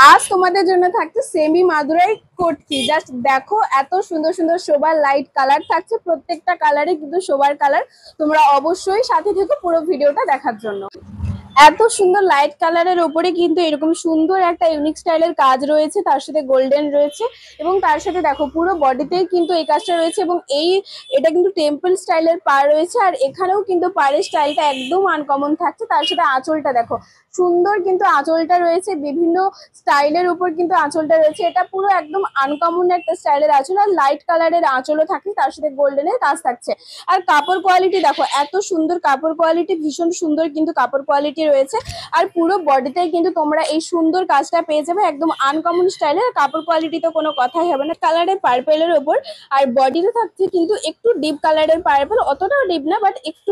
আজ তোমাদের জন্য থাকছে সেমি মাদুরাই কুর্তি। জাস্ট দেখো এত সুন্দর সুন্দর সোবার লাইট কালার থাকছে, প্রত্যেকটা কালারই কিন্তু সোবার কালার। তোমরা অবশ্যই সাথে থেকো পুরো ভিডিওটা দেখার জন্য। এত সুন্দর লাইট কালারের উপরে কিন্তু এরকম সুন্দর একটা ইউনিক স্টাইলের কাজ রয়েছে, তার সাথে গোল্ডেন রয়েছে এবং তার সাথে দেখো পুরো বডিতেই কিন্তু এই কাজটা রয়েছে এবং এটা কিন্তু টেম্পল স্টাইলের পাড় রয়েছে। আর এখানেও কিন্তু পাড়ের স্টাইলটা একদম আনকমন থাকছে। তার সাথে আঁচলটা দেখো সুন্দর কিন্তু আঁচলটা রয়েছে, বিভিন্ন স্টাইলের উপর কিন্তু আঁচলটা রয়েছে। এটা পুরো একদম আনকমন একটা স্টাইলের আঁচল, আর লাইট কালারের আঁচলও থাকে, তার সাথে গোল্ডেনের কাজ থাকছে। আর কাপড় কোয়ালিটি দেখো এত সুন্দর কাপড় কোয়ালিটি, ভীষণ সুন্দর কিন্তু কাপড় কোয়ালিটি রয়েছে। আর পুরো বডিতেই কিন্তু তোমরা এই সুন্দর কাজটা পেয়ে যাবে, একদম আনকমন স্টাইলের। কাপড় কোয়ালিটি তো কোনো কথাই হবে না, কালারের পার্পেলের ওপর। আর বডিতে থাকছে কিন্তু একটু ডিপ কালারের পার্পেল, অতটাও ডিপ না বাট একটু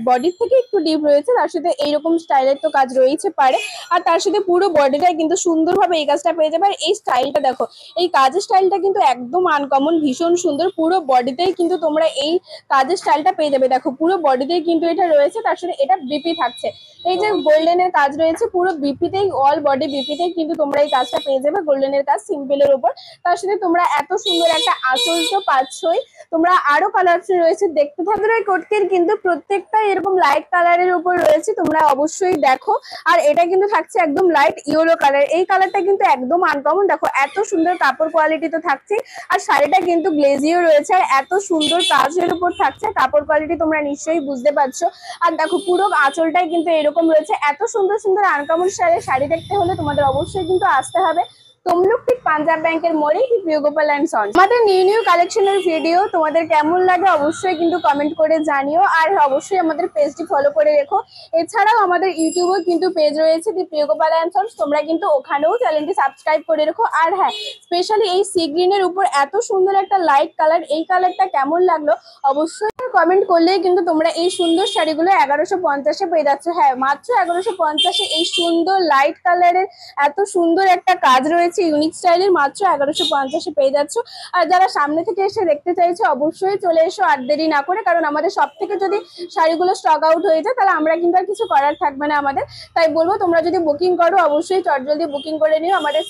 বডির থেকে একটু ডিপ রয়েছে। তার সাথে এইরকম স্টাইলের তো কাজ রয়েছে পারে, আর তার সাথে পুরো বডিটাই কিন্তু সুন্দরভাবে এই কাজটা পেয়ে যাবে। আর এই স্টাইলটা দেখো, এই কাজের স্টাইলটা কিন্তু একদম আনকমন, ভীষণ সুন্দর। পুরো বডিতেই কিন্তু তোমরা এই কাজের স্টাইলটা পেয়ে যাবে। দেখো পুরো বডিতেই কিন্তু এটা রয়েছে, তার সাথে এটা বিপি থাকছে। এই যে গোল্ডেনের কাজ রয়েছে পুরো বিপিতেই, অল বডি বিপিতেই কিন্তু তোমরা এই কাজটা পেয়ে যাবে, গোল্ডেনের কাজ সিম্পলের উপর। তার সাথে তোমরা এত সুন্দর একটা আঁচল তো পাচ্ছই, তোমরা আরো কালার রয়েছে দেখতে থাকবে। এই কুর্তির কিন্তু প্রত্যেকটা এরকম লাইট কালারের উপর রয়েছে, তোমরা অবশ্যই দেখো। আর এটা কিন্তু থাকছে একদম লাইট ইয়েলো কালার, এই কালারটা কিন্তু একদম আনকমন। দেখো এত সুন্দর কাপড় কোয়ালিটি তো থাকছে, আর শাড়িটা কিন্তু গ্লেজিও রয়েছে, আর এত সুন্দর কাজের উপর থাকছে। কাপড় কোয়ালিটি তোমরা নিশ্চয়ই বুঝতে পারছো। আর দেখো পুরো আঁচলটাই কিন্তু এরকম রয়েছে। এত সুন্দর সুন্দর আনকমন শাড়ি দেখতে হলে তোমাদের অবশ্যই কিন্তু আসতে হবে তমলুক ঠিক পাঞ্জাব ব্যাংকের মোড়ে প্রিয় গোপাল এন্ড সন্স। আমাদের নিউ কালেকশনের ভিডিও তোমাদের কেমন লাগে অবশ্যই কিন্তু কমেন্ট করে জানিও, আর অবশ্যই আমাদের পেজটি ফলো করে রেখো। এছাড়াও আমাদের ইউটিউবেও কিন্তু পেজ রয়েছে দি প্রিয় গোপাল এন্ড সন্স, তোমরা কিন্তু ওখানেও চ্যানেলটি সাবস্ক্রাইব করে রেখো। আর হ্যাঁ, স্পেশালি এই সি গ্রিনের উপর এত সুন্দর একটা লাইট কালার, এই কালারটা কেমন লাগলো অবশ্যই কমেন্ট করলেই কিন্তু তোমরা এই সুন্দর শাড়িগুলো 1150-এ পেয়ে যাচ্ছ। হ্যাঁ, মাত্র 1150-এ এই সুন্দর লাইট কালারের এত সুন্দর একটা কাজ রয়েছে ইউনিক স্টাইলের, মাত্র 1150-এ পেয়ে যাচ্ছ। আর যারা সামনে থেকে এসে দেখতে চাইছো অবশ্যই চলে এসো আর দেরি না করে, কারণ আমাদের সব থেকে যদি শাড়িগুলো স্টক আউট হয়ে যায় তাহলে আমরা কিন্তু আর কিছু করার থাকবে না আমাদের। তাই বলবো তোমরা যদি বুকিং করো অবশ্যই চটজলদি বুকিং করে নিও আমাদের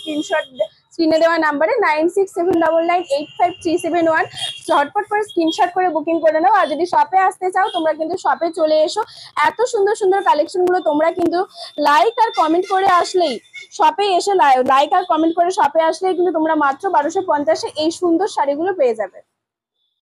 স্ক্রিনে দেওয়া নাম্বারে 9679985371 ঝটপট করে স্ক্রিনশট করে বুকিং করে নাও। আর যদি শপে আসতে চাও তোমরা কিন্তু শপে চলে এসো। এত সুন্দর সুন্দর কালেকশন গুলো তোমরা কিন্তু লাইক আর কমেন্ট করে আসলেই শপে এসে লাইক আর কমেন্ট করে শপে আসলেই কিন্তু তোমরা মাত্র 1250-এ এই সুন্দর শাড়িগুলো পেয়ে যাবে।